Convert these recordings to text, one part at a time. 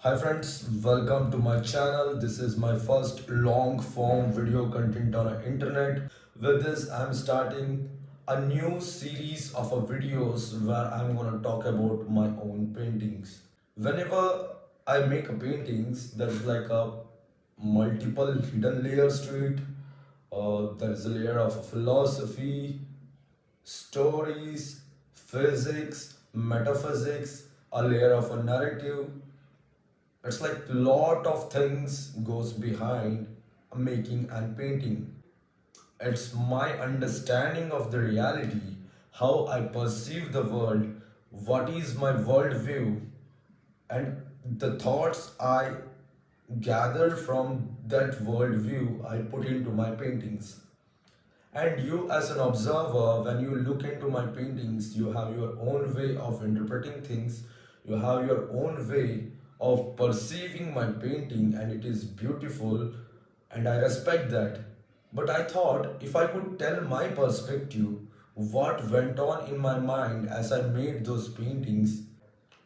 Hi friends, welcome to my channel. This is my first long form video content on the internet. With this, I'm starting a new series of videos where I'm gonna talk about my own paintings. Whenever I make a paintings, there's like a multiple hidden layers to it. There is a layer of philosophy, stories, physics, metaphysics, a layer of a narrative. It's like lot of things goes behind making and painting. It's my understanding of the reality, how I perceive the world, what is my worldview, and the thoughts I gather from that worldview I put into my paintings. And you, as an observer, when you look into my paintings, you have your own way of interpreting things, you have your own way of perceiving my painting, and it is beautiful, and I respect that. But I thought if I could tell my perspective, what went on in my mind as I made those paintings,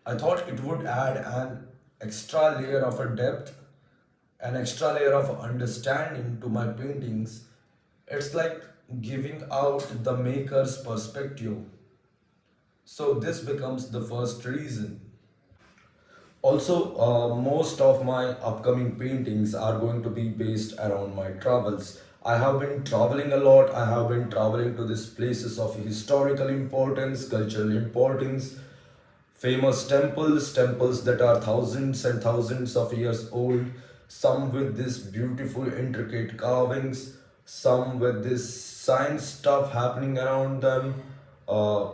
I thought it would add an extra layer of a depth, an extra layer of understanding to my paintings. It's like giving out the maker's perspective. So this becomes the first reason. Also, most of my upcoming paintings are going to be based around my travels. I have been traveling a lot. I have been traveling to these places of historical importance, cultural importance, famous temples, temples that are thousands and thousands of years old, some with this beautiful intricate carvings, some with this science stuff happening around them, uh,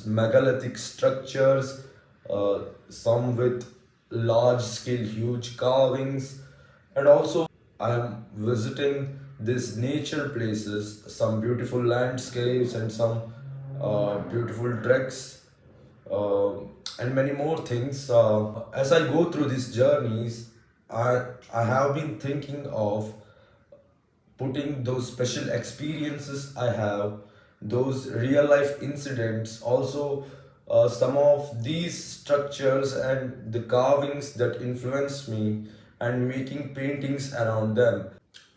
megalithic structures, some with large scale huge carvings, and also I am visiting these nature places, some beautiful landscapes and some beautiful treks, uh, and many more things. As I go through these journeys, I have been thinking of putting those special experiences I have, those real life incidents, also some of these structures and the carvings that influenced me, and making paintings around them.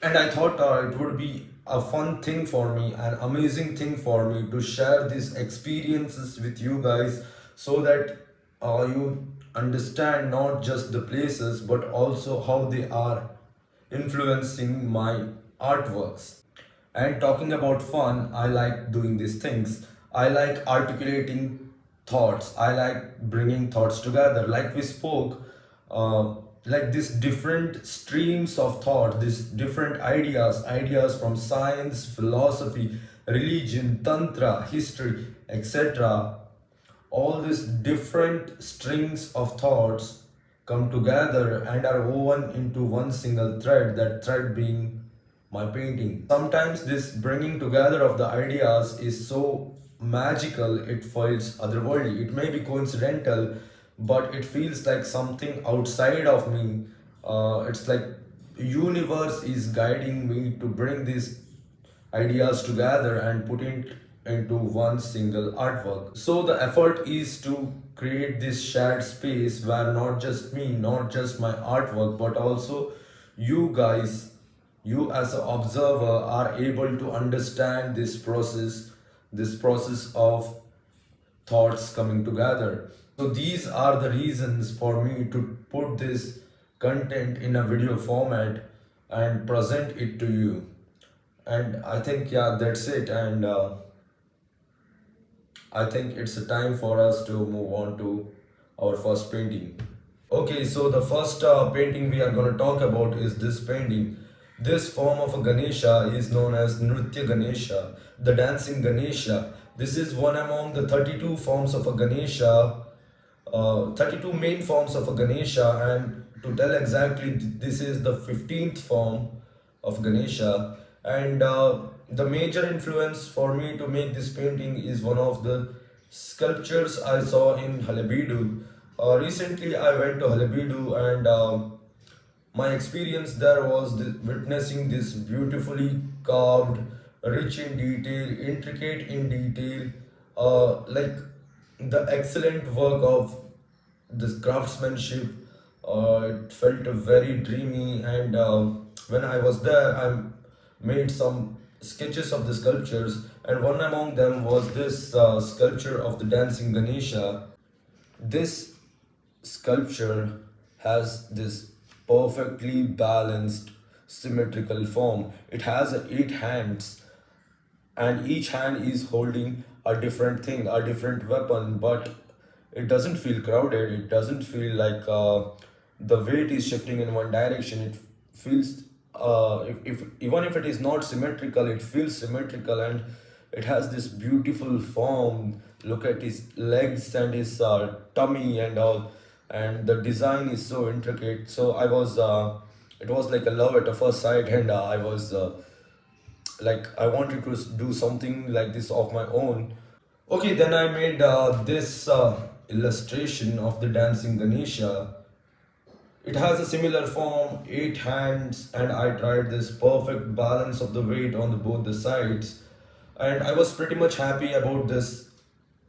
And I thought it would be a fun thing for me, an amazing thing for me to share these experiences with you guys, so that you understand not just the places but also how they are influencing my artworks. And talking about fun, I like doing these things. I like articulating thoughts. I like bringing thoughts together. Like we spoke, like these different streams of thought, these different ideas from science, philosophy, religion, tantra, history, etc. All these different strings of thoughts come together and are woven into one single thread, that thread being my painting. Sometimes this bringing together of the ideas is so magical, it feels otherworldly. It may be coincidental, but it feels like something outside of me. It's like universe is guiding me to bring these ideas together and put it into one single artwork. So the effort is to create this shared space where not just me, not just my artwork, but also you guys, you as an observer are able to understand this process of thoughts coming together. So these are the reasons for me to put this content in a video format and present it to you. And I think, yeah, that's it. And I think it's a time for us to move on to our first painting. Okay, so the first painting we are going to talk about is this painting. This form of a Ganesha is known as Nritya Ganesha, the dancing Ganesha. This is one among the 32 forms of a Ganesha, 32 main forms of a Ganesha, and to tell exactly, this is the 15th form of Ganesha. And the major influence for me to make this painting is one of the sculptures I saw in Halebidu. Recently, I went to Halebidu, and my experience there was witnessing this beautifully carved, rich in detail, intricate in detail, like the excellent work of this craftsmanship, It felt very dreamy, and when I was there, I made some sketches of the sculptures, and one among them was this sculpture of the dancing Ganesha. This sculpture has this perfectly balanced symmetrical form. It has 8 hands, and each hand is holding a different thing, a different weapon, but it doesn't feel crowded. It doesn't feel like the weight is shifting in one direction. It feels, if even if it is not symmetrical, it feels symmetrical, and it has this beautiful form. Look at his legs and his tummy and all, and the design is so intricate. So it was like a love at a first sight, and I was like I wanted to do something like this of my own. Okay, then I made this illustration of the dancing Ganesha. It has a similar form, 8 hands, and I tried this perfect balance of the weight on both the sides. And I was pretty much happy about this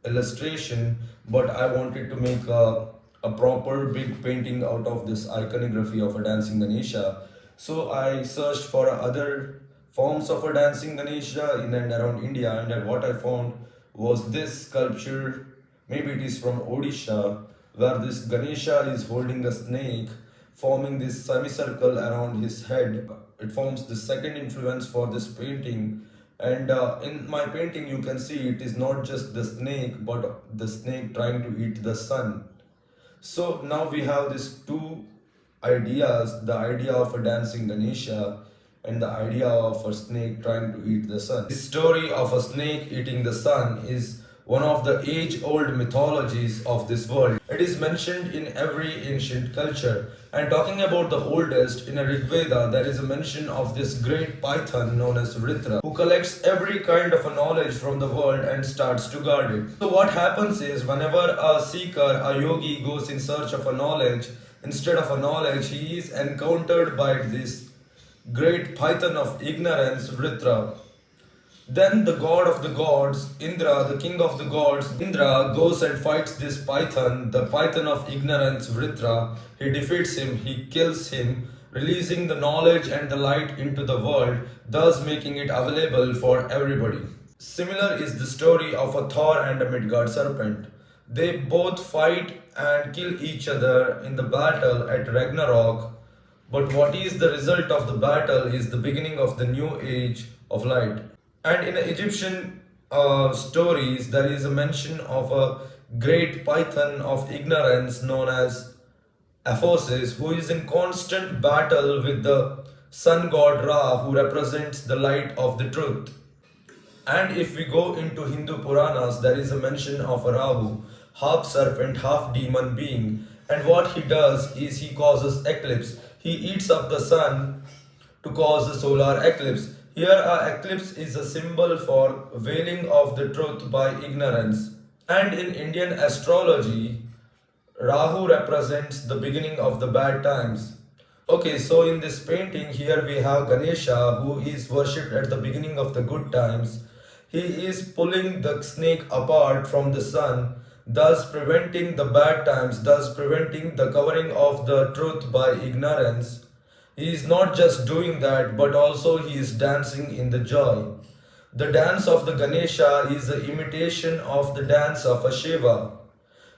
illustration, but I wanted to make a proper big painting out of this iconography of a dancing Ganesha. So I searched for other forms of a dancing Ganesha in and around India, and then what I found was this sculpture. Maybe it is from Odisha, where this Ganesha is holding a snake, forming this semicircle around his head. It forms the second influence for this painting. And in my painting, you can see it is not just the snake, but the snake trying to eat the sun. So now we have these two ideas, the idea of a dancing Ganesha and the idea of a snake trying to eat the sun. This story of a snake eating the sun is one of the age-old mythologies of this world. It is mentioned in every ancient culture. And talking about the oldest, in a Rig Veda, there is a mention of this great python known as Nritya, who collects every kind of a knowledge from the world and starts to guard it. So what happens is, whenever a seeker, a yogi goes in search of a knowledge, instead of a knowledge, he is encountered by this great python of ignorance, Nritya. Then the god of the gods, Indra, the king of the gods, Indra goes and fights this python, the python of ignorance, Vritra. He defeats him, he kills him, releasing the knowledge and the light into the world, thus making it available for everybody. Similar is the story of a Thor and a Midgard serpent. They both fight and kill each other in the battle at Ragnarok. But what is the result of the battle is the beginning of the new age of light. And in the Egyptian stories, there is a mention of a great python of ignorance known as Aphosis, who is in constant battle with the sun god Ra, who represents the light of the truth. And if we go into Hindu Puranas, there is a mention of a Rahu, half serpent, half demon being. And what he does is he causes eclipse. He eats up the sun to cause a solar eclipse. Here, a eclipse is a symbol for veiling of the truth by ignorance. And in Indian astrology, Rahu represents the beginning of the bad times. Okay, so in this painting here we have Ganesha, who is worshipped at the beginning of the good times. He is pulling the snake apart from the sun, thus preventing the bad times, thus preventing the covering of the truth by ignorance. He is not just doing that, but also he is dancing in the joy. The dance of the Ganesha is an imitation of the dance of a Shiva.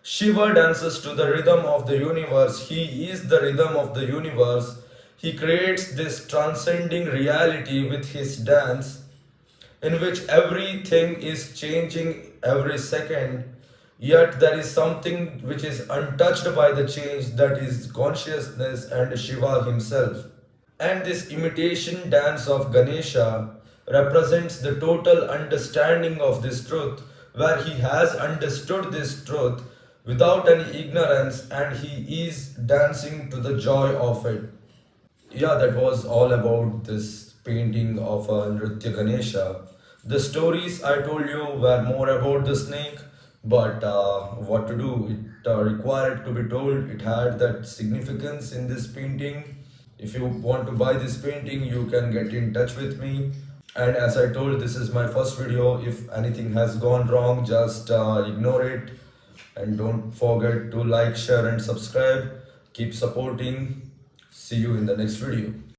Shiva dances to the rhythm of the universe. He is the rhythm of the universe. He creates this transcending reality with his dance, in which everything is changing every second. Yet there is something which is untouched by the change, that is consciousness and Shiva himself. And this imitation dance of Ganesha represents the total understanding of this truth, where he has understood this truth without any ignorance and he is dancing to the joy of it. Yeah, that was all about this painting of Nritya Ganesha. The stories I told you were more about the snake, but what to do? It required to be told. It had that significance in this painting. If you want to buy this painting, you can get in touch with me. And as I told, this is my first video. If anything has gone wrong, just ignore it. And don't forget to like, share, and subscribe. Keep supporting. See you in the next video.